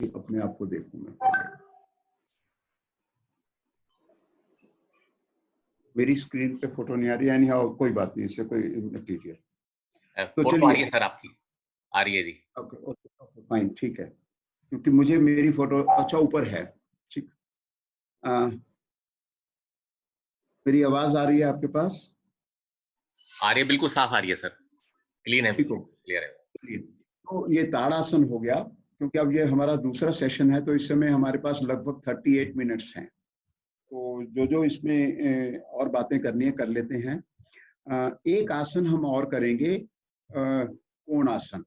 अपने आप को देखूं मैं पहले। मेरी स्क्रीन पे फोटो नहीं आ रही, यानी हाँ कोई बात नहीं, इससे कोई मटीरियल तो फोटो आ रही है सर, आपकी आ रही है जी। ओके फाइन, ठीक है, क्योंकि मुझे मेरी फोटो अच्छा ऊपर है। ठीक, मेरी आवाज आ रही है आपके पास? आ रही है, बिल्कुल साफ आ रही है सर, क्लीन है, ठीक हो, क्लियर है। चलिए। तो ये ताड़ासन हो गया, क्योंकि अब ये हमारा दूसरा सेशन है, तो इस समय हमारे पास लगभग 38 मिनट्स हैं। तो जो इसमें और बातें करनी है कर लेते हैं। एक आसन हम और करेंगे, कोण आसन।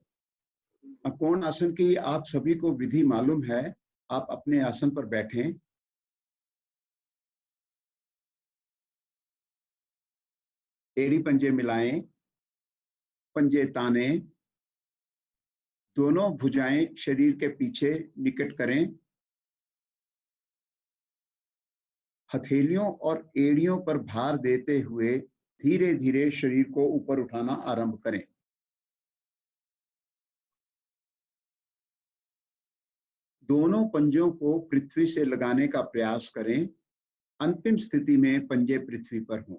कोण आसन की आप सभी को विधि मालूम है। आप अपने आसन पर बैठें, एड़ी पंजे मिलाएं, पंजे ताने, दोनों भुजाएं शरीर के पीछे निकट करें, हथेलियों और एड़ियों पर भार देते हुए धीरे धीरे शरीर को ऊपर उठाना आरंभ करें। दोनों पंजों को पृथ्वी से लगाने का प्रयास करें। अंतिम स्थिति में पंजे पृथ्वी पर हों।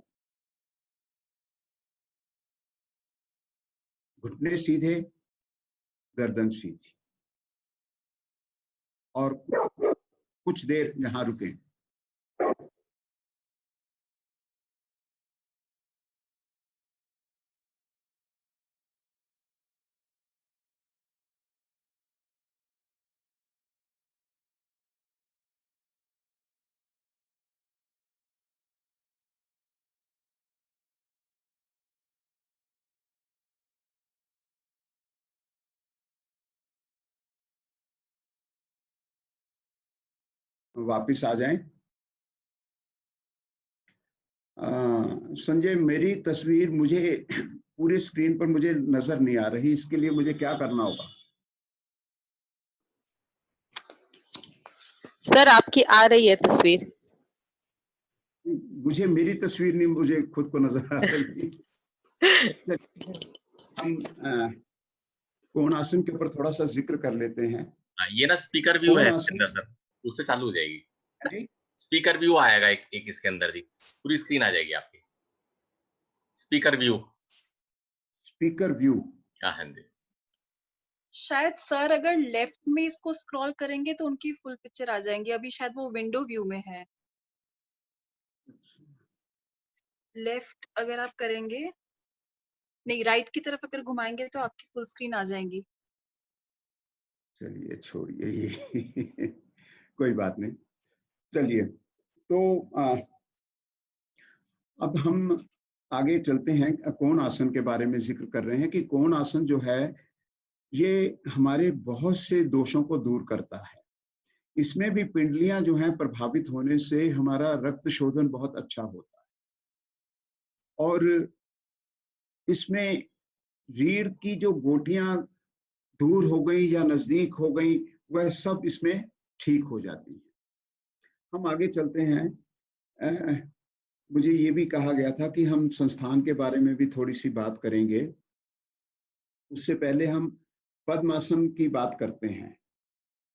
घुटने सीधे, गर्दन सीधी, और कुछ देर यहां रुकें। वापिस आ जाएं। संजय, मेरी तस्वीर मुझे पूरी स्क्रीन पर मुझे नजर नहीं आ रही, इसके लिए मुझे क्या करना होगा? सर आपकी आ रही है तस्वीर। मुझे मेरी तस्वीर नहीं, मुझे खुद को नजर आ रही। हम कोण आसन के ऊपर थोड़ा सा जिक्र कर लेते हैं। ये ना स्पीकर व्यू है इसके अंदर सर, उससे चालू हो जाएगी। स्पीकर व्यू आएगा एक इसके अंदर जी, पूरी स्क्रीन आ जाएगी आपकी। स्पीकर व्यू, स्पीकर व्यू, हाँ जी। शायद सर अगर लेफ्ट में इसको स्क्रॉल करेंगे तो उनकी फुल पिक्चर आ जाएंगी। अभी शायद वो विंडो व्यू में है। लेफ्ट अगर आप करेंगे, नहीं राइट की तरफ अगर घुमाएंगे तो आपकी फुल स्क्रीन आ जाएंगी। चलिए छोड़िए ये कोई बात नहीं। चलिए, तो अब हम आगे चलते हैं। कोण आसन के बारे में जिक्र कर रहे हैं कि कोण आसन जो है ये हमारे बहुत से दोषों को दूर करता है। इसमें भी पिंडलियां जो हैं प्रभावित होने से हमारा रक्त शोधन बहुत अच्छा होता है, और इसमें रीढ़ की जो गोटियां दूर हो गई या नजदीक हो गई, वह सब इसमें ठीक हो जाती है। हम आगे चलते हैं। मुझे ये भी कहा गया था कि हम संस्थान के बारे में भी थोड़ी सी बात करेंगे। उससे पहले हम पद्मासन की बात करते हैं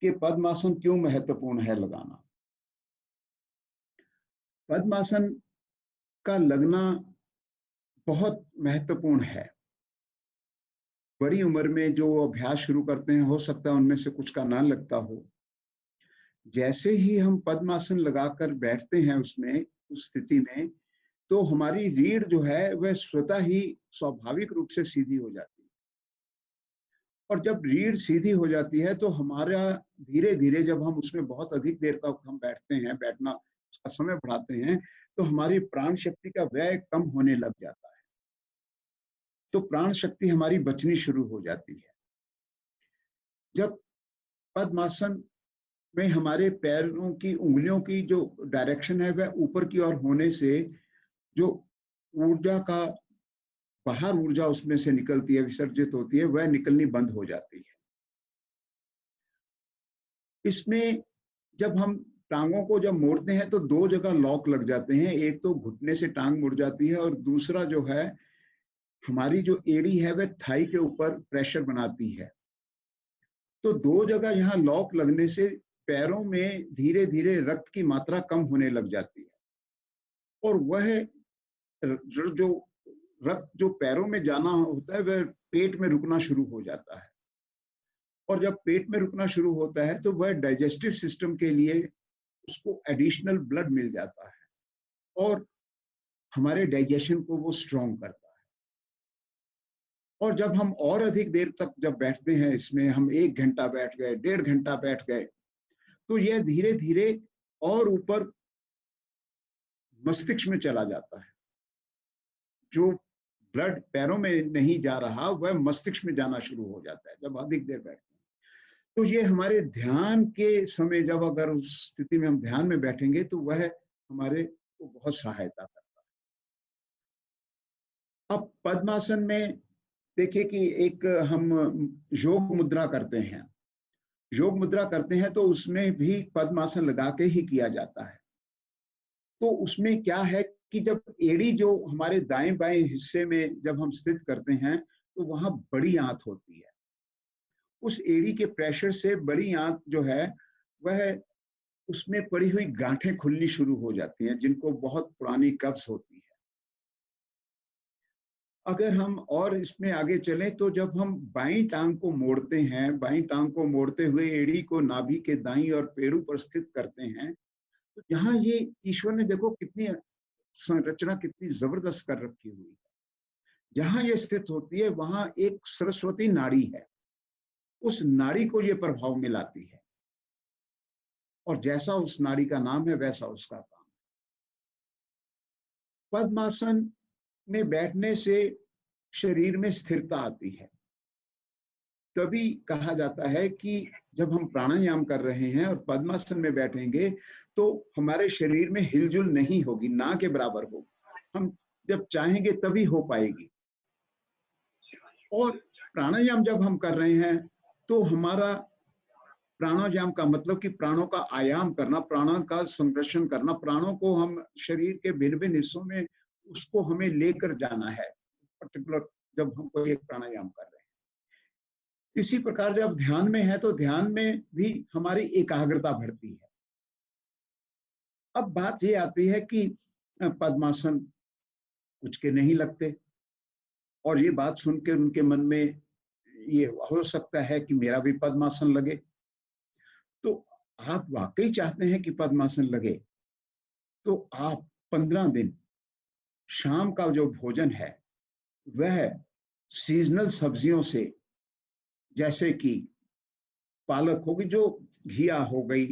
कि पद्मासन क्यों महत्वपूर्ण है लगाना। पद्मासन का लगना बहुत महत्वपूर्ण है। बड़ी उम्र में जो अभ्यास शुरू करते हैं, हो सकता है उनमें से कुछ का ना लगता हो। जैसे ही हम पद्मासन लगाकर बैठते हैं उसमें, उस स्थिति में, तो हमारी रीढ़ जो है वह स्वतः ही स्वाभाविक रूप से सीधी हो जाती है। और जब रीढ़ सीधी हो जाती है तो हमारा धीरे धीरे, जब हम उसमें बहुत अधिक देर तक हम बैठते हैं, बैठना उसका समय बढ़ाते हैं, तो हमारी प्राण शक्ति का व्यय कम होने लग जाता है। तो प्राण शक्ति हमारी बचनी शुरू हो जाती है। जब पद्मासन में हमारे पैरों की उंगलियों की जो डायरेक्शन है वह ऊपर की ओर होने से जो ऊर्जा का बाहर ऊर्जा उसमें से निकलती है, विसर्जित होती है, वह निकलनी बंद हो जाती है। इसमें जब हम टांगों को जब मोड़ते हैं तो दो जगह लॉक लग जाते हैं। एक तो घुटने से टांग मुड़ जाती है, और दूसरा जो है हमारी जो एड़ी है वह थाई के ऊपर प्रेशर बनाती है। तो 2 जगह यहाँ लॉक लगने से पैरों में धीरे धीरे रक्त की मात्रा कम होने लग जाती है, और वह जो रक्त जो पैरों में जाना होता है वह पेट में रुकना शुरू हो जाता है, और जब पेट में रुकना शुरू होता है तो वह डाइजेस्टिव सिस्टम के लिए उसको एडिशनल ब्लड मिल जाता है और हमारे डाइजेशन को वो स्ट्रॉन्ग करता है। और जब हम और अधिक देर तक जब बैठते हैं इसमें, हम 1 घंटा बैठ गए, 1.5 घंटा बैठ गए, तो यह धीरे धीरे और ऊपर मस्तिष्क में चला जाता है। जो ब्लड पैरों में नहीं जा रहा वह मस्तिष्क में जाना शुरू हो जाता है जब अधिक देर बैठते हैं। तो ये हमारे ध्यान के समय, जब अगर उस स्थिति में हम ध्यान में बैठेंगे तो वह हमारे को बहुत सहायता करता है। अब पद्मासन में देखिए कि एक हम योग मुद्रा करते हैं, योग मुद्रा करते हैं तो उसमें भी पद्मासन लगा के ही किया जाता है। तो उसमें क्या है कि जब एड़ी जो हमारे दाएं बाएं हिस्से में जब हम स्थित करते हैं तो वहां बड़ी आंत होती है। उस एड़ी के प्रेशर से बड़ी आंत जो है वह उसमें पड़ी हुई गांठें खुलनी शुरू हो जाती हैं, जिनको बहुत पुरानी कब्ज होती है। अगर हम और इसमें आगे चलें तो जब हम बाईं टांग को मोड़ते हैं, बाईं टांग को मोड़ते हुए एड़ी को नाभि के दाईं और पेड़ू पर स्थित करते हैं, तो यहाँ ये ईश्वर ने देखो कितनी संरचना कितनी जबरदस्त कर रखी हुई है। जहां ये स्थित होती है वहां एक सरस्वती नाड़ी है, उस नाड़ी को ये प्रभाव में लाती है, और जैसा उस नाड़ी का नाम है वैसा उसका काम है। पद्मासन में बैठने से शरीर में स्थिरता आती है। तभी कहा जाता है कि जब हम प्राणायाम कर रहे हैं और पद्मासन में बैठेंगे तो हमारे शरीर में हिलजुल नहीं होगी, ना के बराबर होगी। हम जब चाहेंगे तभी हो पाएगी। और प्राणायाम जब हम कर रहे हैं तो हमारा प्राणायाम का मतलब कि प्राणों का आयाम करना, प्राणों का संरक्षण करना, प्राणों को हम शरीर के भिन्न भिन्न हिस्सों में उसको हमें लेकर जाना है पर्टिकुलर, जब हम कोई एक प्राणायाम कर रहे हैं। इसी प्रकार जब ध्यान में है तो ध्यान में भी हमारी एकाग्रता बढ़ती है। अब बात ये आती है कि पद्मासन कुछ के नहीं लगते, और ये बात सुनकर उनके मन में ये हो सकता है कि मेरा भी पद्मासन लगे। तो आप वाकई चाहते हैं कि पद्मासन लगे तो आप 15 दिन शाम का जो भोजन है वह सीजनल सब्जियों से, जैसे कि पालक होगी, जो घिया हो गई,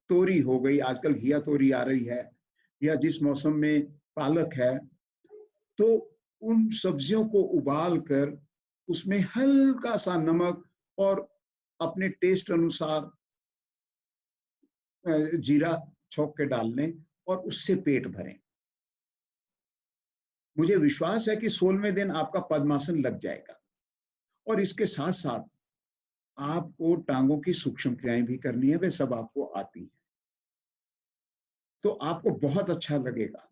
तोरी हो गई, आजकल घिया तोरी आ रही है, या जिस मौसम में पालक है, तो उन सब्जियों को उबाल कर उसमें हल्का सा नमक और अपने टेस्ट अनुसार जीरा छौंक के डाल लें और उससे पेट भरें। मुझे विश्वास है कि 16वें दिन आपका पद्मासन लग जाएगा। और इसके साथ साथ आपको टांगों की सूक्ष्म क्रियाएं भी करनी है, वे सब आपको आती हैं, तो आपको बहुत अच्छा लगेगा।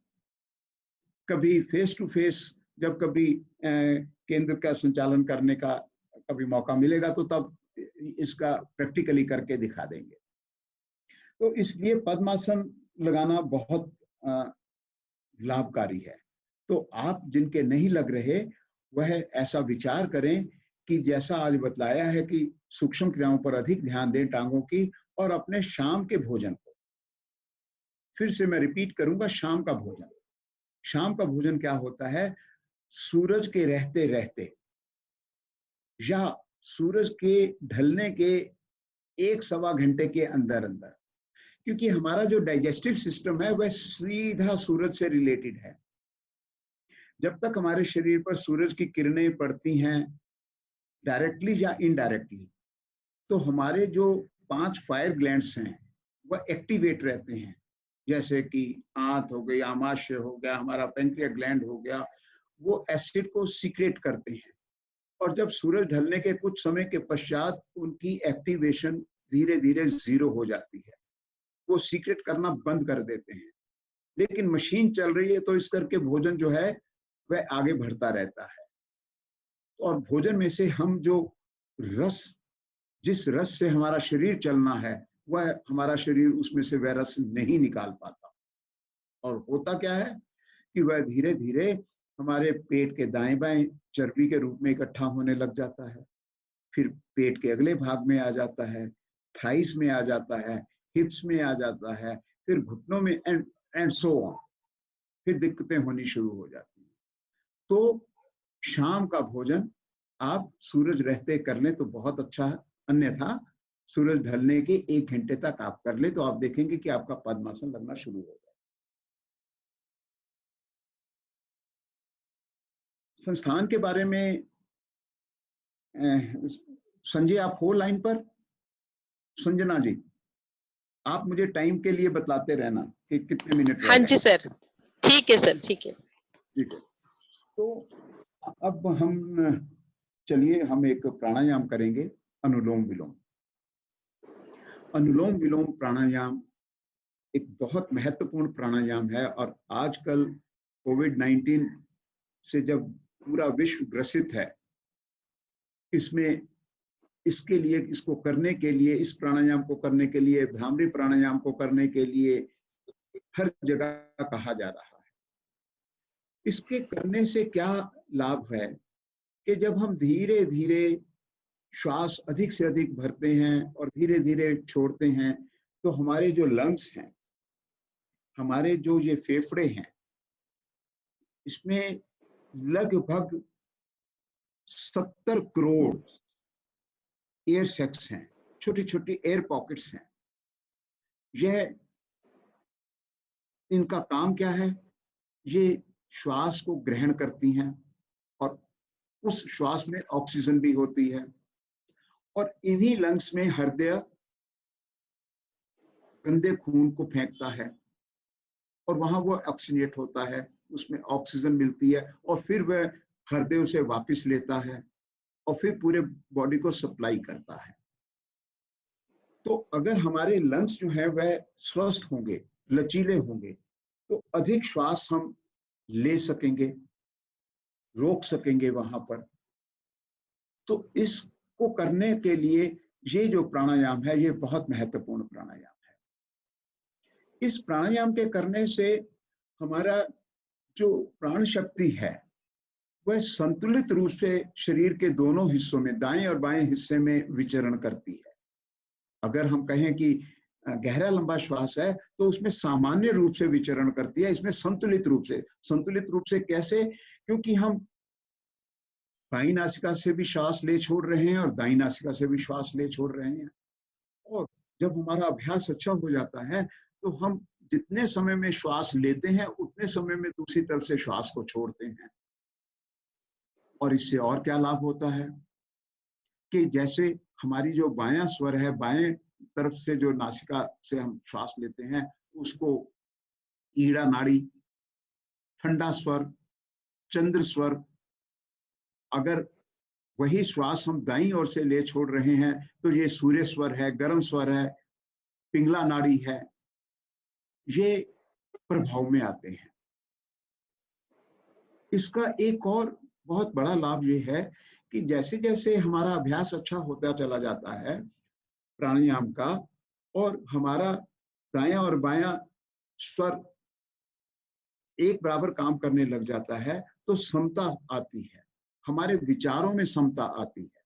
कभी फेस टू फेस जब कभी केंद्र का संचालन करने का कभी मौका मिलेगा तो तब इसका प्रैक्टिकली करके दिखा देंगे। तो इसलिए पद्मासन लगाना बहुत लाभकारी है। तो आप जिनके नहीं लग रहे वह ऐसा विचार करें कि जैसा आज बतलाया है कि सूक्ष्म क्रियाओं पर अधिक ध्यान दें टांगों की, और अपने शाम के भोजन को, फिर से मैं रिपीट करूंगा, शाम का भोजन। शाम का भोजन क्या होता है? सूरज के रहते रहते या सूरज के ढलने के 1-1.25 घंटे के अंदर अंदर, क्योंकि हमारा जो डाइजेस्टिव सिस्टम है वह सीधा सूरज से रिलेटेड है। जब तक हमारे शरीर पर सूरज की किरणें पड़ती हैं डायरेक्टली या इनडायरेक्टली, तो हमारे जो 5 फायर ग्लैंड्स हैं वह एक्टिवेट रहते हैं, जैसे कि आंत हो गई, आमाशय हो गया, हमारा पेंक्रियास ग्लैंड हो गया, वो एसिड को सीक्रेट करते हैं। और जब सूरज ढलने के कुछ समय के पश्चात उनकी एक्टिवेशन धीरे धीरे 0 हो जाती है, वो सीक्रेट करना बंद कर देते हैं। लेकिन मशीन चल रही है तो इस करके भोजन जो है वह आगे बढ़ता रहता है। और भोजन में से हम जो रस जिस रस से हमारा शरीर चलना है, वह हमारा शरीर उसमें से वह रस नहीं निकाल पाता। और होता क्या है कि वह धीरे धीरे हमारे पेट के दाएं बाएं चर्बी के रूप में इकट्ठा होने लग जाता है, फिर पेट के अगले भाग में आ जाता है, थाइस में आ जाता है, हिप्स में आ जाता है, फिर घुटनों में, एंड सो ऑन, फिर दिक्कतें होनी शुरू हो जाती हैं। तो शाम का भोजन आप सूरज रहते कर लें तो बहुत अच्छा है, अन्यथा सूरज ढलने के 1 घंटे तक आप कर ले तो आप देखेंगे कि आपका पद्मासन लगना शुरू हो जाए। संस्थान के बारे में संजय आप हो लाइन पर? संजना जी, आप मुझे टाइम के लिए बतलाते रहना कि कितने मिनट रह हाँ गए। जी सर, ठीक है सर, ठीक है। ठीक है, तो अब हम चलिए हम एक प्राणायाम करेंगे, अनुलोम विलोम। अनुलोम विलोम प्राणायाम एक बहुत महत्वपूर्ण प्राणायाम है और आजकल कोविड-19 से जब पूरा विश्व ग्रसित है, इसमें इसके लिए, इसको करने के लिए, इस प्राणायाम को करने के लिए, भ्रामरी प्राणायाम को करने के लिए हर जगह कहा जा रहा है। इसके करने से क्या लाभ है कि जब हम धीरे धीरे श्वास अधिक से अधिक भरते हैं और धीरे धीरे छोड़ते हैं, तो हमारे जो लंग्स हैं, हमारे जो ये फेफड़े हैं, इसमें लगभग 70 करोड़ एयर सैक्स हैं, छोटी छोटी एयर पॉकेट्स हैं। यह, इनका काम क्या है? ये श्वास को ग्रहण करती हैं और उस श्वास में ऑक्सीजन भी होती है और इन्हीं लंग्स में हृदय गंदे खून को फेंकता है और वहां वो ऑक्सीनेट होता है, उसमें ऑक्सीजन मिलती है और फिर वह हृदय उसे वापस लेता है और फिर पूरे बॉडी को सप्लाई करता है। तो अगर हमारे लंग्स जो है वह स्वस्थ होंगे, लचीले होंगे, तो अधिक श्वास हम ले सकेंगे, रोक सकेंगे वहां पर। तो इसको करने के लिए ये जो प्राणायाम है, ये बहुत महत्वपूर्ण प्राणायाम है। इस प्राणायाम के करने से हमारा जो प्राण शक्ति है वह संतुलित रूप से शरीर के दोनों हिस्सों में, दाएं और बाएं हिस्से में विचरण करती है। अगर हम कहें कि गहरा लंबा श्वास है तो उसमें सामान्य रूप से विचरण करती है, इसमें संतुलित रूप से। संतुलित रूप से कैसे? क्योंकि हम बाईं नासिका से भी श्वास ले छोड़ रहे हैं और दाईं नासिका से भी श्वास ले छोड़ रहे हैं। और जब हमारा अभ्यास अच्छा हो जाता है तो हम जितने समय में श्वास लेते हैं उतने समय में दूसरी तरफ से श्वास को छोड़ते हैं। और इससे और क्या लाभ होता है कि जैसे हमारी जो बायां स्वर है, बाएं तरफ से जो नासिका से हम श्वास लेते हैं, उसको ईड़ा नाड़ी, ठंडा स्वर, चंद्र स्वर, अगर वही श्वास हम दाईं ओर से ले छोड़ रहे हैं तो ये सूर्य स्वर है, गर्म स्वर है, पिंगला नाड़ी है, ये प्रभाव में आते हैं। इसका एक और बहुत बड़ा लाभ ये है कि जैसे जैसे हमारा अभ्यास अच्छा होता चला जाता है प्राणायाम का और हमारा दायां और बायां स्वर एक बराबर काम करने लग जाता है, तो समता आती है, हमारे विचारों में समता आती है,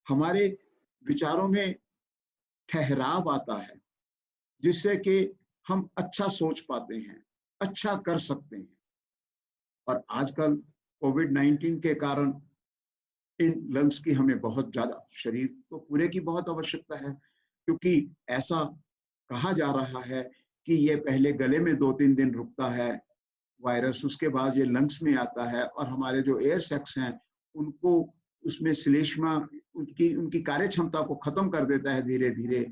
हमारे विचारों में ठहराव आता है, जिससे कि हम अच्छा सोच पाते हैं, अच्छा कर सकते हैं। और आजकल कोविड-19 के कारण इन लंग्स की हमें बहुत ज्यादा, शरीर को पूरे की बहुत आवश्यकता है, क्योंकि ऐसा कहा जा रहा है कि ये पहले गले में 2-3 दिन रुकता है वायरस, उसके बाद ये लंग्स में आता है और हमारे जो एयर सैक्स हैं उनको, उसमें श्लेष्मा उनकी कार्य क्षमता को खत्म कर देता है धीरे धीरे,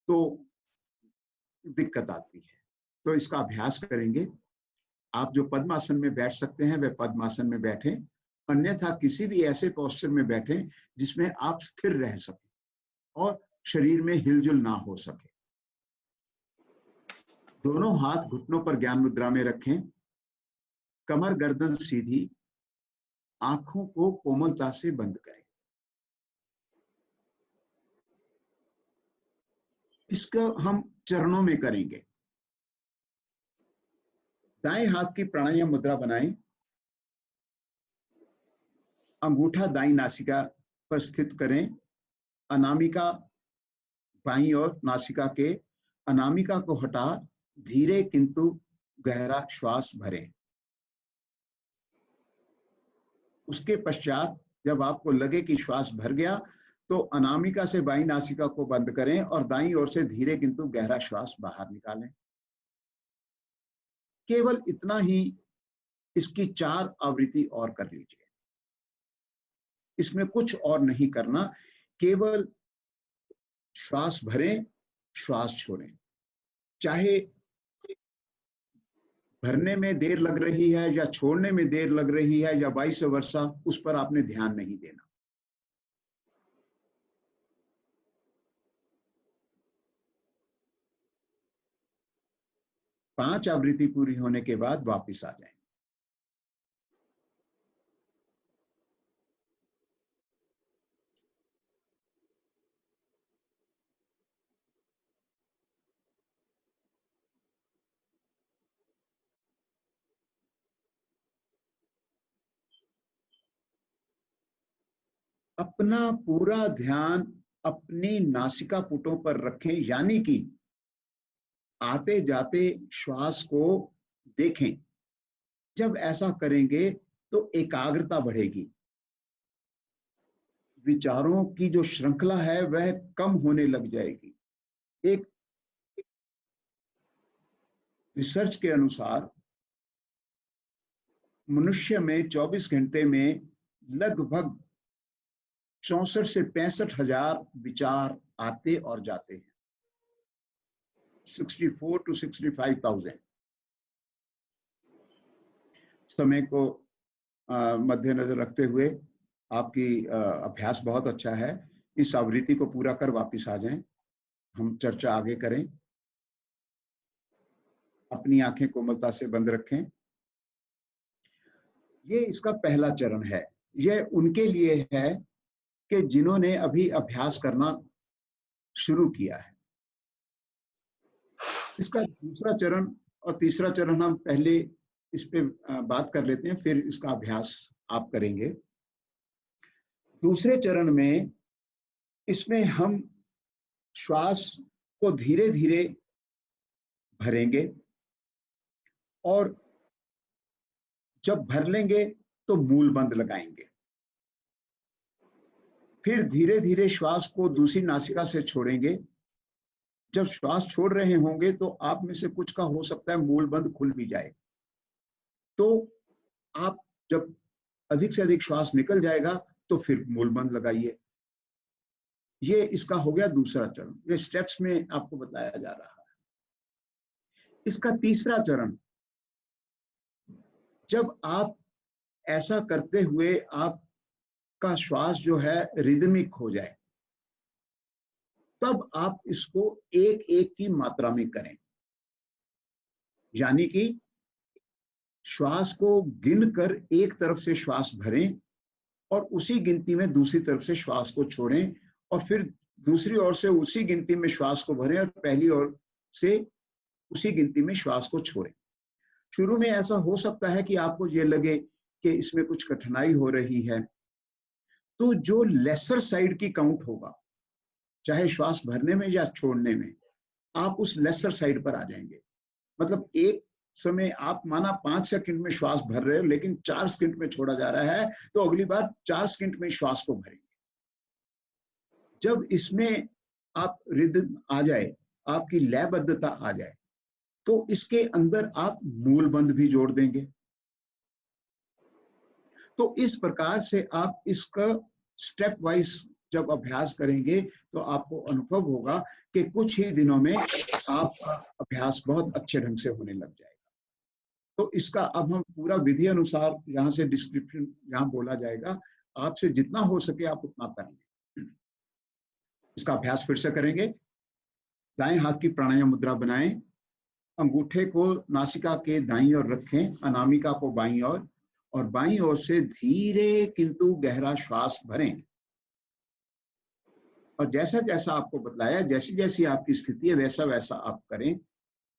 तो दिक्कत आती है। तो इसका अभ्यास करेंगे। आप जो पद्मासन में बैठ सकते हैं वह पद्मासन में बैठें, अन्यथा किसी भी ऐसे पोस्चर में बैठें जिसमें आप स्थिर रह सकें और शरीर में हिलजुल ना हो सके। दोनों हाथ घुटनों पर ज्ञान मुद्रा में रखें, कमर गर्दन सीधी, आंखों को कोमलता से बंद करें। इसको हम चरणों में करेंगे। दाएं हाथ की प्राणायाम मुद्रा बनाएं, अंगूठा दाईं नासिका पर स्थित करें, अनामिका बाईं ओर नासिका के, अनामिका को हटा धीरे किंतु गहरा श्वास भरें। उसके पश्चात जब आपको लगे कि श्वास भर गया तो अनामिका से बाईं नासिका को बंद करें और दाईं ओर से धीरे किंतु गहरा श्वास बाहर निकालें। केवल इतना ही इसकी 4 आवृत्ति और कर लीजिए। इसमें कुछ और नहीं करना, केवल श्वास भरें, श्वास छोड़ें। चाहे भरने में देर लग रही है या छोड़ने में देर लग रही है या वाइस वर्सा, उस पर आपने ध्यान नहीं देना। पांच आवृत्ति पूरी होने के बाद वापस आ जाएं। अपना पूरा ध्यान अपनी नासिका पुटों पर रखें, यानी कि आते जाते श्वास को देखें। जब ऐसा करेंगे तो एकाग्रता बढ़ेगी, विचारों की जो श्रृंखला है वह कम होने लग जाएगी। एक रिसर्च के अनुसार मनुष्य में 24 घंटे में लगभग 64 से 65 हजार विचार आते और जाते हैं। 64 to 65,000। समय को मद्देनजर रखते हुए आपकी अभ्यास बहुत अच्छा है। इस आवृत्ति को पूरा कर वापस आ जाएं। हम चर्चा आगे करें। अपनी आंखें कोमलता से बंद रखें। ये इसका पहला चरण है। यह उनके लिए है कि जिन्होंने अभी अभ्यास करना शुरू किया है। इसका दूसरा चरण और तीसरा चरण हम पहले इस पे बात कर लेते हैं, फिर इसका अभ्यास आप करेंगे। दूसरे चरण में इसमें हम श्वास को धीरे धीरे भरेंगे और जब भर लेंगे तो मूल बंद लगाएंगे। फिर धीरे धीरे श्वास को दूसरी नासिका से छोड़ेंगे। जब श्वास छोड़ रहे होंगे तो आप में से कुछ का हो सकता है मूल बंद खुल भी जाए, तो आप जब अधिक से अधिक श्वास निकल जाएगा तो फिर मूल बंद लगाइए। ये इसका हो गया दूसरा चरण। ये स्टेप्स में आपको बताया जा रहा है। इसका तीसरा चरण, जब आप ऐसा करते हुए आपका श्वास जो है रिदमिक हो जाए, तब आप इसको एक एक की मात्रा में करें। यानी कि श्वास को गिनकर एक तरफ से श्वास भरें और उसी गिनती में दूसरी तरफ से श्वास को छोड़ें और फिर दूसरी ओर से उसी गिनती में श्वास को भरें और पहली ओर से उसी गिनती में श्वास को छोड़ें। शुरू में ऐसा हो सकता है कि आपको ये लगे कि इसमें कुछ कठिनाई हो रही है, तो जो लेसर साइड की काउंट होगा, चाहे श्वास भरने में या छोड़ने में, आप उस लेसर साइड पर आ जाएंगे। मतलब एक समय आप माना 5 सेकंड में श्वास भर रहे हो लेकिन 4 सेकंड में छोड़ा जा रहा है, तो अगली बार 4 सेकंड में श्वास को भरेंगे। जब इसमें आप रिदम आ जाए, आपकी लयबद्धता आ जाए, तो इसके अंदर आप मूल बंद भी जोड़ देंगे। तो इस प्रकार से आप इसका स्टेप वाइज जब अभ्यास करेंगे तो आपको अनुभव होगा कि कुछ ही दिनों में आपका अभ्यास बहुत अच्छे ढंग से होने लग जाएगा। तो इसका अब हम पूरा विधि अनुसार यहाँ से डिस्क्रिप्शन यहाँ बोला जाएगा, आपसे जितना हो सके आप उतना करेंगे। इसका अभ्यास फिर से करेंगे। दाएं हाथ की प्राणायाम मुद्रा बनाएं, अंगूठे को नासिका के दाईं ओर रखें, अनामिका को बाईं ओर, और बाईं ओर से धीरे किंतु गहरा श्वास भरें। और जैसा जैसा आपको बतलाया, जैसी जैसी आपकी स्थिति है वैसा वैसा आप करें,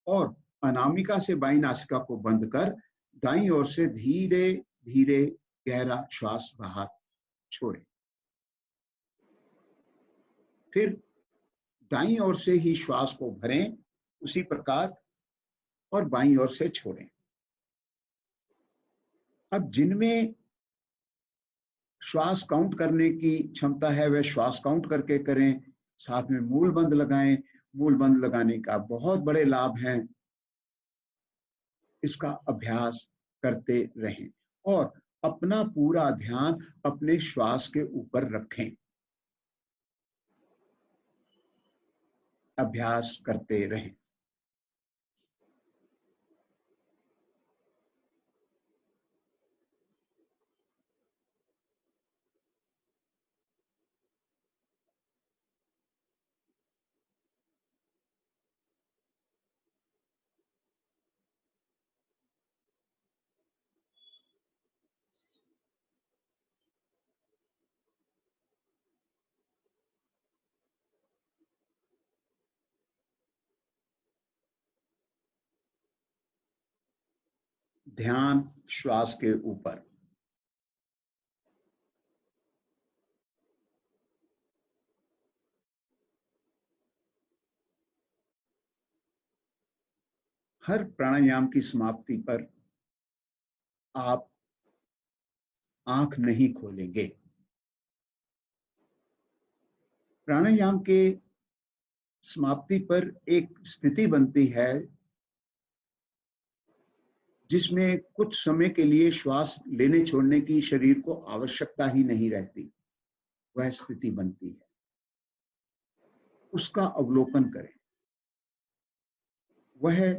और अनामिका से बाईं नासिका को बंद कर दाईं ओर से धीरे धीरे गहरा श्वास बाहर छोड़ें। फिर दाईं ओर से ही श्वास को भरें उसी प्रकार, और बाईं ओर से छोड़ें। अब जिनमें श्वास काउंट करने की क्षमता है वह श्वास काउंट करके करें, साथ में मूल बंद लगाएं। मूल बंद लगाने का बहुत बड़े लाभ हैं, इसका अभ्यास करते रहें और अपना पूरा ध्यान अपने श्वास के ऊपर रखें, अभ्यास करते रहें। ध्यान श्वास के ऊपर। हर प्राणायाम की समाप्ति पर आप आंख नहीं खोलेंगे। प्राणायाम के समाप्ति पर एक स्थिति बनती है जिसमें कुछ समय के लिए श्वास लेने छोड़ने की शरीर को आवश्यकता ही नहीं रहती, वह स्थिति बनती है। उसका अवलोकन करें। वह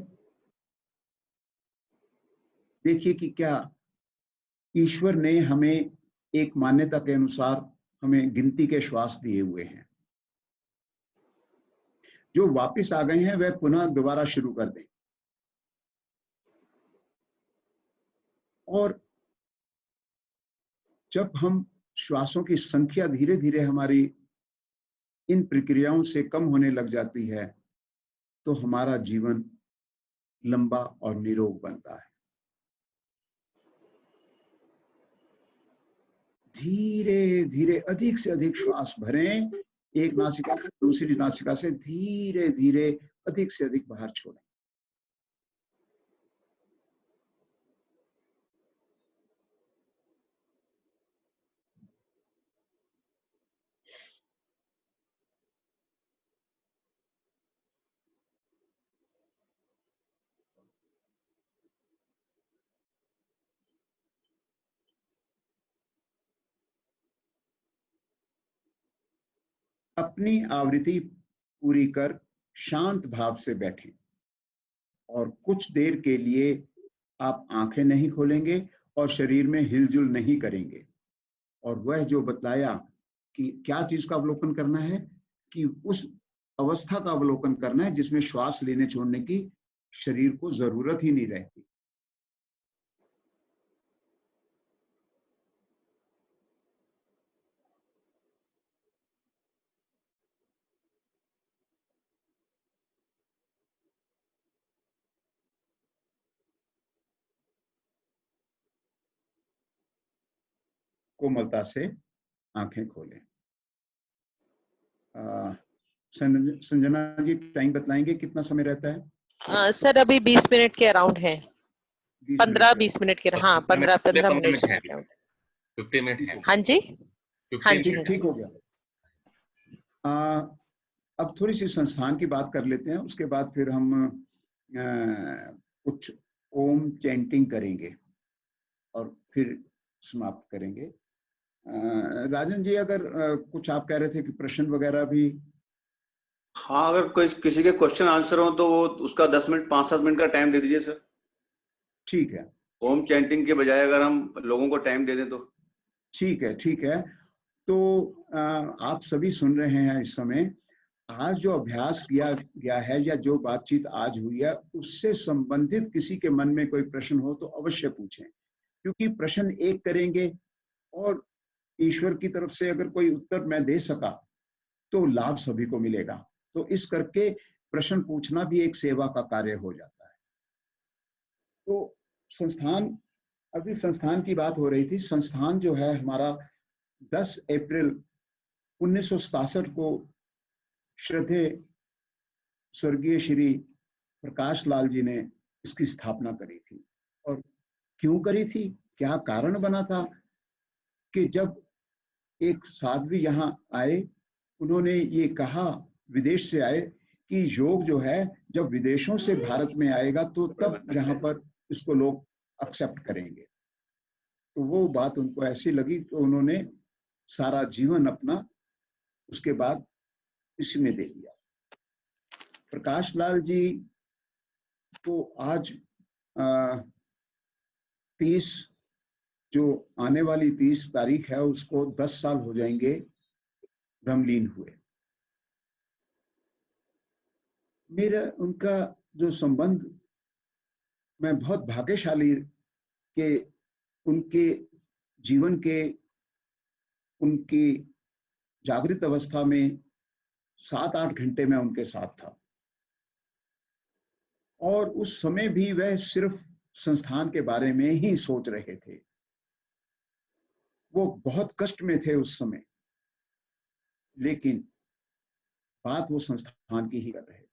देखिए कि क्या ईश्वर ने हमें एक मान्यता के अनुसार हमें गिनती के श्वास दिए हुए हैं, जो वापस आ गए हैं वह पुनः दोबारा शुरू कर दें। और जब हम श्वासों की संख्या धीरे धीरे हमारी इन प्रक्रियाओं से कम होने लग जाती है तो हमारा जीवन लंबा और निरोग बनता है। धीरे धीरे अधिक से अधिक श्वास भरें, एक नासिका से दूसरी नासिका से धीरे धीरे अधिक से अधिक बाहर छोड़ें। अपनी आवृत्ति पूरी कर शांत भाव से बैठें और कुछ देर के लिए आप आंखें नहीं खोलेंगे और शरीर में हिलजुल नहीं करेंगे। और वह जो बतलाया कि क्या चीज का अवलोकन करना है, कि उस अवस्था का अवलोकन करना है जिसमें श्वास लेने छोड़ने की शरीर को जरूरत ही नहीं रहती। कोमलता से आंखें खोलें। संजना जी टाइम बतलाएंगे कितना समय रहता है? सर अभी 20 मिनट के अराउंड है। 15-20 मिनट के, हाँ 15 मिनट है। 50 मिनट है। हाँ जी, हाँ जी, ठीक हो गया। अब थोड़ी सी संस्थान की बात कर लेते हैं, उसके बाद फिर हम कुछ ओम चैंटिंग करेंगे और फिर समाप्त करेंगे। राजन जी, अगर कुछ आप कह रहे थे कि प्रश्न वगैरह भी। हाँ, अगर कोई किसी के क्वेश्चन आंसर हो तो वो उसका 10 मिनट 5-7 मिनट का टाइम दे दीजिए सर। ठीक है। ओम चैंटिंग के बजाय अगर हम लोगों को टाइम दे दें तो ठीक है। ठीक है, तो आप सभी सुन रहे हैं इस समय। आज जो अभ्यास किया गया है या जो बातचीत आज हुई है उससे संबंधित किसी के मन में कोई प्रश्न हो तो अवश्य पूछें, क्योंकि प्रश्न एक करेंगे और ईश्वर की तरफ से अगर कोई उत्तर मैं दे सका तो लाभ सभी को मिलेगा। तो इस करके प्रश्न पूछना भी एक सेवा का कार्य हो जाता है। तो संस्थान, अभी संस्थान की बात हो रही थी। संस्थान जो है हमारा 10 अप्रैल 1967 को श्रद्धेय स्वर्गीय श्री प्रकाश लाल जी ने इसकी स्थापना करी थी। और क्यों करी थी, क्या कारण बना था कि जब एक साध्वी यहाँ आए, उन्होंने ये कहा, विदेश से आए, कि योग जो है जब विदेशों से भारत में आएगा तो तब यहाँ पर इसको लोग एक्सेप्ट करेंगे। तो वो बात उनको ऐसी लगी तो उन्होंने सारा जीवन अपना उसके बाद इसमें दे दिया। प्रकाश लाल जी को आज 30 जो आने वाली 30 तारीख है उसको 10 साल हो जाएंगे ब्रह्मलीन हुए। मेरा उनका जो संबंध, मैं बहुत भाग्यशाली कि उनके जीवन के, उनकी जागृत अवस्था में 7-8 घंटे में उनके साथ था। और उस समय भी वह सिर्फ संस्थान के बारे में ही सोच रहे थे। वो बहुत कष्ट में थे उस समय, लेकिन बात वो संस्थान की ही कर रहे थे।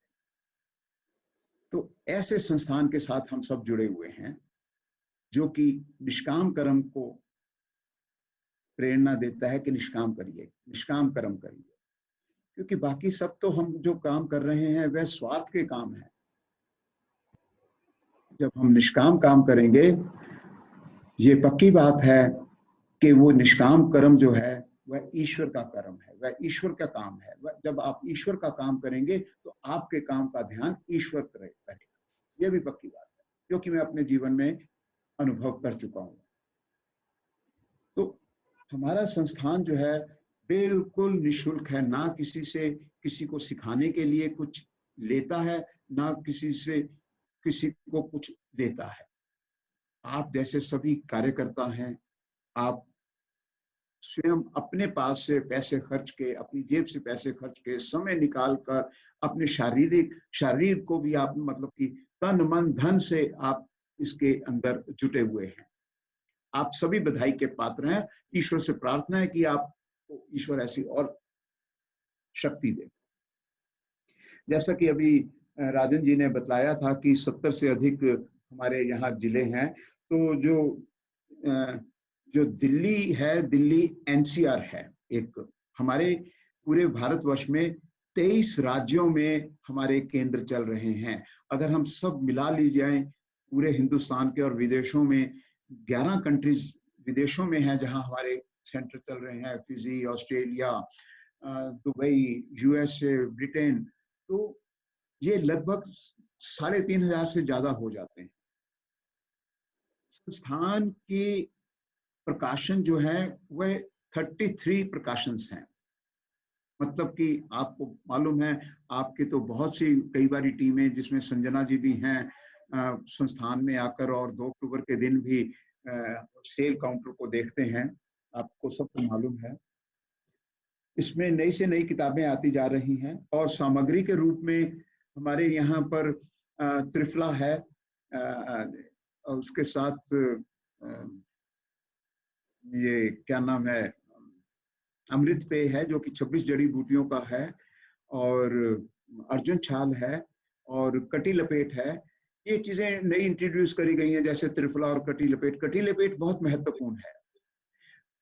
तो ऐसे संस्थान के साथ हम सब जुड़े हुए हैं जो कि निष्काम कर्म को प्रेरणा देता है कि निष्काम करिए, निष्काम कर्म करिए। क्योंकि बाकी सब तो हम जो काम कर रहे हैं वह स्वार्थ के काम है। जब हम निष्काम काम करेंगे, ये पक्की बात है कि वो निष्काम कर्म जो है वह ईश्वर का कर्म है, वह ईश्वर का काम है। वह जब आप ईश्वर का काम करेंगे तो आपके काम का ध्यान ईश्वर करेगा। यह भी पक्की बात है, क्योंकि मैं अपने जीवन में अनुभव कर चुका हूं। तो हमारा संस्थान जो है बिल्कुल निःशुल्क है, ना किसी से किसी को सिखाने के लिए कुछ लेता है, ना किसी से किसी को कुछ देता है। आप जैसे सभी कार्यकर्ता हैं, आप स्वयं अपने पास से पैसे खर्च के, अपनी जेब से पैसे खर्च के, समय निकाल कर अपने शरीर को भी आप मतलब कि तन मन धन से आप इसके अंदर जुटे हुए हैं। आप सभी बधाई के पात्र हैं। ईश्वर से प्रार्थना है कि आपको ईश्वर ऐसी और शक्ति दे। जैसा कि अभी राजन जी ने बताया था कि 70 से अधिक हमारे यहाँ जिले हैं। तो जो दिल्ली है, दिल्ली एनसीआर है एक, हमारे पूरे भारतवर्ष में 23 राज्यों में हमारे केंद्र चल रहे हैं। अगर हम सब मिला ली जाए पूरे हिंदुस्तान के और विदेशों में, 11 कंट्रीज विदेशों में हैं जहां हमारे सेंटर चल रहे हैं। Fiji, Australia, Dubai, USA, Britain. तो ये लगभग 3500 से ज्यादा हो जाते हैं। संस्थान के प्रकाशन जो है वह 33 प्रकाशंस हैं। मतलब कि आपको मालूम है, आपके तो बहुत सी कई बारी टीमें जिसमें संजना जी भी हैं संस्थान में आकर, और 2 अक्टूबर के दिन भी सेल काउंटर को देखते हैं, आपको सबको मालूम है। इसमें नई से नई किताबें आती जा रही हैं। और सामग्री के रूप में हमारे यहाँ पर त्रिफला है, उसके साथ ये क्या नाम है, अमृत पेय है जो कि 26 जड़ी बूटियों का है, और अर्जुन छाल है, और कटी लपेट है। ये चीजें नई इंट्रोड्यूस करी गई हैं, जैसे त्रिफला और कटी लपेट। कटी लपेट बहुत महत्वपूर्ण है।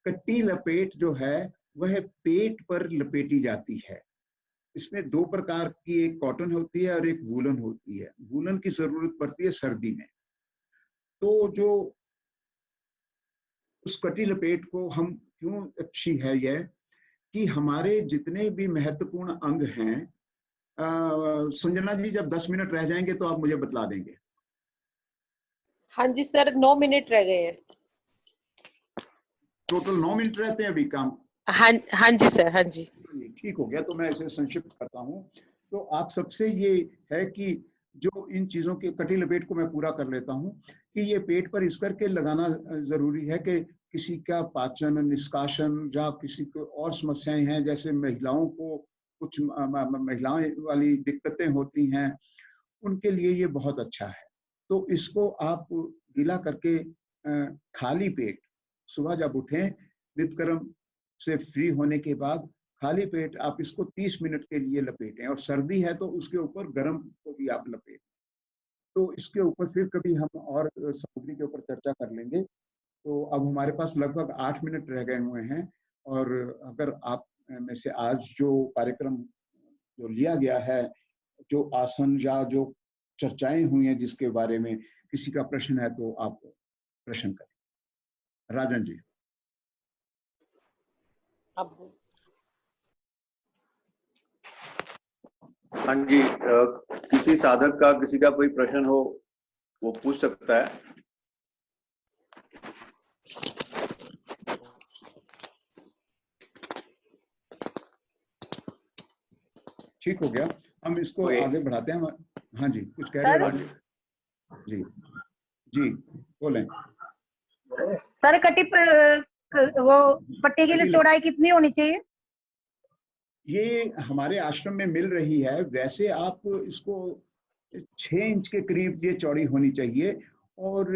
कटी लपेट जो है वह पेट पर लपेटी जाती है। इसमें 2 प्रकार की, एक कॉटन होती है और एक वूलन होती है। वूलन की जरूरत पड़ती है सर्दी में। तो जो उस कटी लपेट को हम क्यों अच्छी है यह कि हमारे जितने भी महत्वपूर्ण अंग हैं, संजना जी जब 10 मिनट रह जाएंगे तो आप मुझे बतला देंगे। हाँ जी सर, 9 मिनट रह गए हैं। टोटल 9 मिनट रहते हैं अभी काम। हाँ जी सर, हाँ जी। ठीक हो गया, तो मैं इसे संक्षिप्त करता हूँ। तो आप सबसे ये है कि जो इन चीजों के कटी लपेट को मैं पूरा कर लेता हूँ कि ये पेट पर इस करके लगाना जरूरी है कि किसी का पाचन, निष्कासन, या किसी को और समस्याएं हैं, जैसे महिलाओं को कुछ महिलाएं वाली दिक्कतें होती हैं, उनके लिए ये बहुत अच्छा है। तो इसको आप गीला करके खाली पेट सुबह जब उठें, नित्यकर्म से फ्री होने के बाद खाली पेट आप इसको 30 मिनट के लिए लपेटें, और सर्दी है तो उसके ऊपर गर्म को भी आप लपेटें। तो इसके ऊपर फिर कभी हम और सामग्री के ऊपर चर्चा कर लेंगे। तो अब हमारे पास लगभग 8 मिनट रह गए हुए हैं, और अगर आप में से आज जो कार्यक्रम जो लिया गया है, जो आसन या जो चर्चाएं हुई हैं जिसके बारे में किसी का प्रश्न है तो आप प्रश्न करें। राजन जी। हाँ जी, किसी साधक का किसी का कोई प्रश्न हो वो पूछ सकता है। ठीक हो गया, हम इसको आगे बढ़ाते हैं। हाँ जी, कुछ कह रहे हैं जी? जी बोलें। सर वो पट्टी की चौड़ाई कितनी होनी चाहिए? ये हमारे आश्रम में मिल रही है। वैसे आप इसको 6 इंच के करीब ये चौड़ी होनी चाहिए, और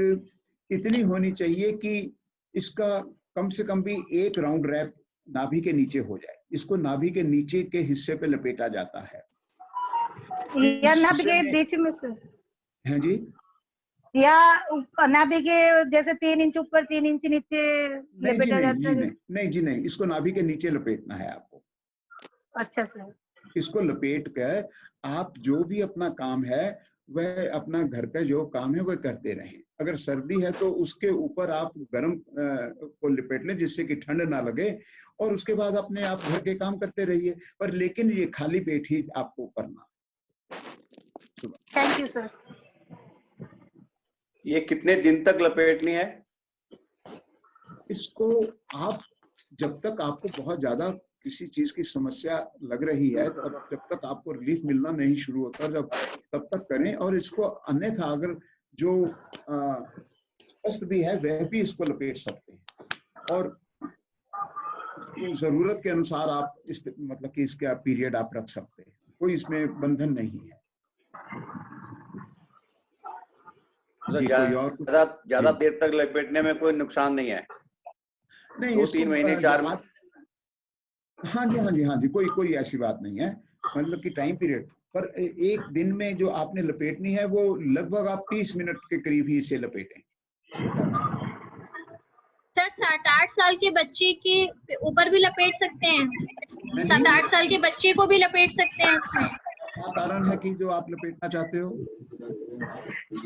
इतनी होनी चाहिए कि इसका कम से कम भी एक राउंड रैप नाभि के नीचे हो जाए। इसको नाभि के नीचे के हिस्से पे लपेटा जाता है, या नाभि के बीच में से? हैं जी, या नाभि के जैसे 3 इंच ऊपर 3 इंच नीचे लपेटा जाता है? नहीं जी नहीं, इसको नाभि के नीचे लपेटना है आपको। अच्छा सर। इसको लपेट कर आप जो भी अपना काम है, वह अपना घर का जो काम है वह करते रहें। अगर सर्दी है तो उसके ऊपर आप गर्म को लपेट लें जिससे कि ठंड ना लगे, और उसके बाद अपने आप घर के काम करते रहिए, पर लेकिन ये खाली पेट ही आपको करना। Thank you sir. ये कितने दिन तक लपेटनी है? इसको आप जब तक आपको बहुत ज्यादा किसी चीज की समस्या लग रही है, तब जब तक आपको रिलीफ मिलना नहीं शुरू होता, तब तक करें। और इसको अन्यथा अगर जो स्वस्थ भी है वह भी इसको लपेट सकते हैं, और जरूरत के अनुसार आप इस मतलब कि इसका पीरियड आप रख सकते हैं, कोई इसमें बंधन नहीं है। ज्यादा देर तक लपेटने में कोई नुकसान नहीं है? नहीं, 2-3 महीने 4 हाँ जी, कोई ऐसी बात नहीं है। मतलब कि टाइम पीरियड पर एक दिन में जो आपने लपेटनी है वो लगभग आप 30 मिनट के करीब ही इसे लपेटें। सर 7-8 साल के बच्चे के ऊपर भी लपेट सकते हैं? 7-8 साल के बच्चे को भी लपेट सकते हैं इसमें? क्या कारण है कि जो आप लपेटना चाहते हो?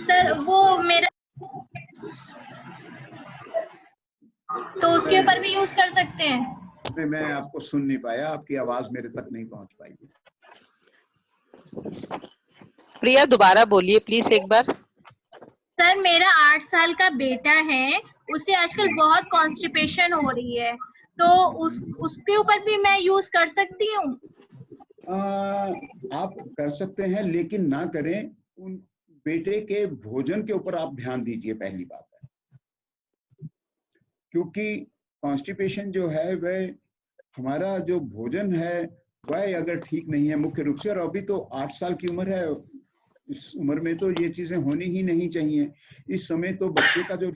सर वो मेरा, तो उसके ऊपर भी यूज कर सकते हैं? मैं आपको सुन नहीं पाया, आपकी आवाज मेरे तक नहीं पहुंच पाई। प्रिया दोबारा बोलिए प्लीज एक बार। सर मेरा 8 साल का बेटा है, उसे आजकल बहुत कॉन्स्टिपेशन हो रही है, तो उसके ऊपर भी मैं यूज कर सकती हूँ? आप कर सकते हैं, लेकिन ना करें। उन बेटे के भोजन के ऊपर आप ध्यान दीजिए, पहली बात है, क्योंकि कॉन्स्टिपेशन जो है वह हमारा जो भोजन है वह अगर ठीक नहीं है मुख्य रूप से, और अभी तो 8 साल की उम्र है, इस उम्र में तो ये चीजें होनी ही नहीं चाहिए। इस समय तो बच्चे का जो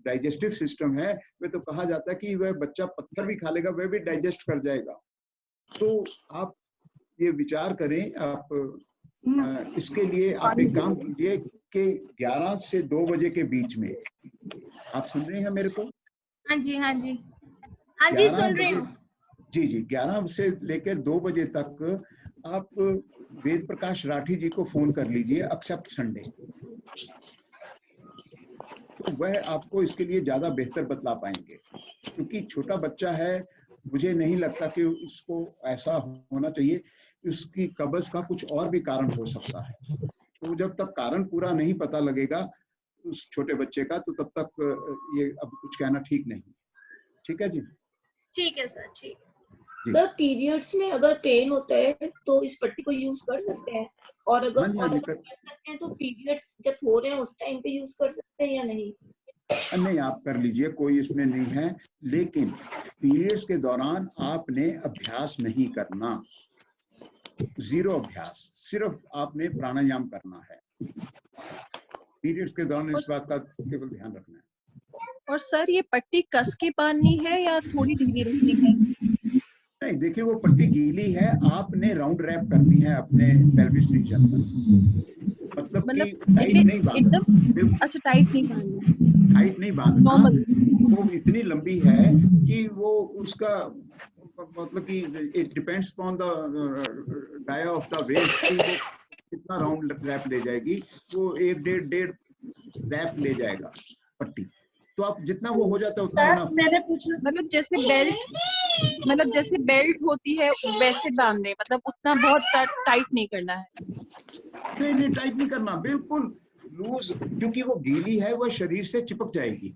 डाइजेस्टिव सिस्टम है वह तो कहा जाता है कि वह बच्चा पत्थर भी खा लेगा, वह भी डाइजेस्ट कर जाएगा। तो आप ये विचार करें, आप इसके लिए आप एक काम कीजिए कि 11 से 2 बजे के बीच में, आप सुन रहे हैं मेरे को? हाँ जी सुन रही हूँ जी 11 से लेकर 2 बजे तक आप वेद प्रकाश राठी जी को फोन कर लीजिए, एक्सेप्ट संडे। तो वह आपको इसके लिए ज्यादा बेहतर बतला पाएंगे, क्योंकि छोटा बच्चा है, मुझे नहीं लगता कि उसको ऐसा होना चाहिए। उसकी कब्ज का कुछ और भी कारण हो सकता है, तो जब तक कारण पूरा नहीं पता लगेगा उस छोटे बच्चे का, तो तब तक ये अब कुछ कहना ठीक नहीं। ठीक है जी? ठीक है सर, ठीक। सर पीरियड्स में अगर पेन होता है तो इस पट्टी को यूज कर सकते हैं, और अगर कर सकते हैं तो पीरियड्स जब हो रहे हैं उस टाइम पे यूज कर सकते हैं या नहीं? नहीं, आप कर लीजिए, कोई इसमें नहीं है, लेकिन पीरियड्स के दौरान आपने अभ्यास नहीं करना, 0 अभ्यास, सिर्फ आपने प्राणायाम करना है पीरियड्स के दौरान। इस बात का केवल ध्यान रखना है। और सर ये पट्टी कस के बांधनी है या थोड़ी ढीली रखनी है? नहीं, देखिए वो पट्टी गीली है, आपने राउंड रैप करनी है अपने पेल्विस रीजन पर, मतलब कि टाइट नहीं बांधना। अच्छा, टाइट नहीं बांधना, टाइट नहीं बांधना, वो इतनी लंबी है कि वो उसका मतलब कि it depends upon the dia of the waste कि वो कितना राउंड रैप ले जाएगी। वो 1-1.5 रैप ले जाएगा पट्टी, तो आप जितना वो हो जाता है उतना। मैंने पूछा मतलब जैसे बेल्ट होती है वैसे बांधे, मतलब उतना बहुत टाइट नहीं करना है। नहीं, टाइट नहीं करना, बिल्कुल लूज, क्योंकि वो गीली है, वो शरीर से चिपक जाएगी,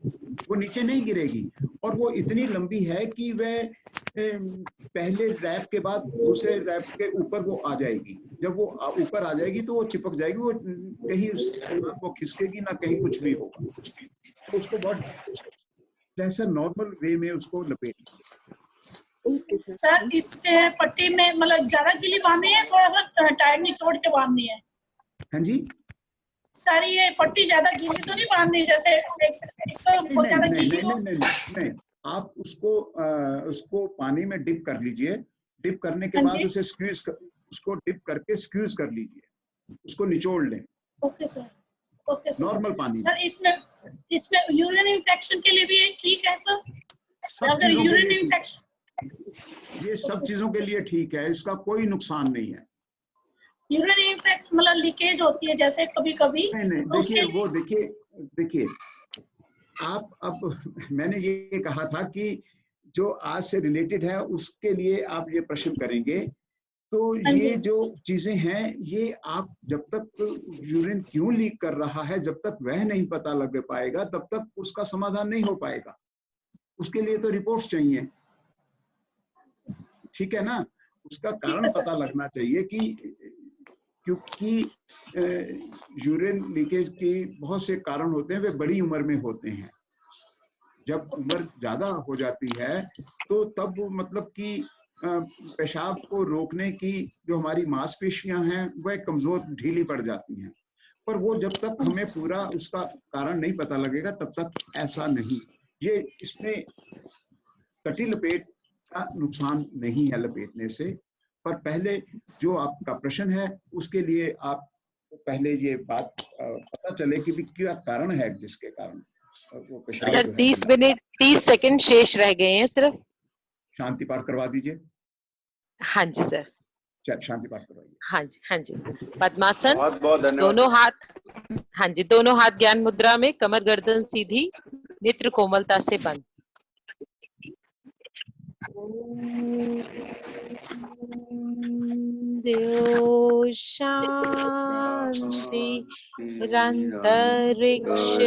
वो नीचे नहीं गिरेगी। और वो इतनी लंबी है कि वह पहले रैप के बाद दूसरे रैप के ऊपर वो आ जाएगी। जब वो ऊपर आ जाएगी तो वो चिपक जाएगी, वो कहीं वो खिसकेगी ना, कहीं कुछ भी होगा। तो उसको बहुत ऐसा नॉर्मल वे में उसको लपेट। सर इस पट्टी में मतलब ज्यादा गीली बांधनी है, थोड़ा सा टाइट निचोड़ के बांधनी है? हाँ जी सर ये पट्टी ज्यादा गीली तो नहीं बांधनी, जैसे बहुत ज्यादा गीली हो? नहीं, आप उसको पानी में डिप कर लीजिए, डिप करने के बाद उसे उसको डिप करके स्क्वीज कर लीजिए, उसको निचोड़ लें। Okay sir, okay sir. Normal पानी। सर इसमें यूरिन इन्फेक्शन के लिए भी ठीक है सर? अगर यूरिन इन्फेक्शन, ये सब चीजों के लिए ठीक है, इसका कोई नुकसान नहीं है। यूरिन इन्फेक्शन मतलब लीकेज होती है जैसे कभी कभी? नहीं, देखिए वो देखिए आप, अब मैंने ये कहा था कि जो आज से रिलेटेड है उसके लिए आप ये प्रश्न करेंगे, तो ये जो चीजें हैं ये आप जब तक यूरिन क्यों लीक कर रहा है, जब तक वह नहीं पता लग पाएगा तब तक उसका समाधान नहीं हो पाएगा। उसके लिए तो रिपोर्ट्स चाहिए, ठीक है ना, उसका कारण पता लगना चाहिए कि क्योंकि यूरिन लीकेज के बहुत से कारण होते हैं, वे बड़ी उम्र में होते हैं। जब उम्र ज्यादा हो जाती है तो तब मतलब कि पेशाब को रोकने की जो हमारी मांसपेशियां हैं वह कमजोर ढीली पड़ जाती हैं, पर वो जब तक हमें पूरा उसका कारण नहीं पता लगेगा तब तक ऐसा नहीं। ये इसमें कटी लपेट का नुकसान नहीं है लपेटने से, पर पहले जो आपका प्रश्न है उसके लिए आप पहले ये बात पता चले कि क्या कारण है जिसके कारण वो पेशाब। सर 30 मिनट 30 सेकंड शेष रह गए हैं सिर्फ। शांति पाठ करवा दीजिए। हाँ जी सर, चल शांति पाठ करवाइए। हाँ जी पद्मासन, बहुत धन्यवाद। दोनों हाथ, हाँ जी दोनों हाथ ज्ञान मुद्रा में, कमर गर्दन सीधी, नेत्र कोमलता से बंद। देव शांति, रंतरिक्ष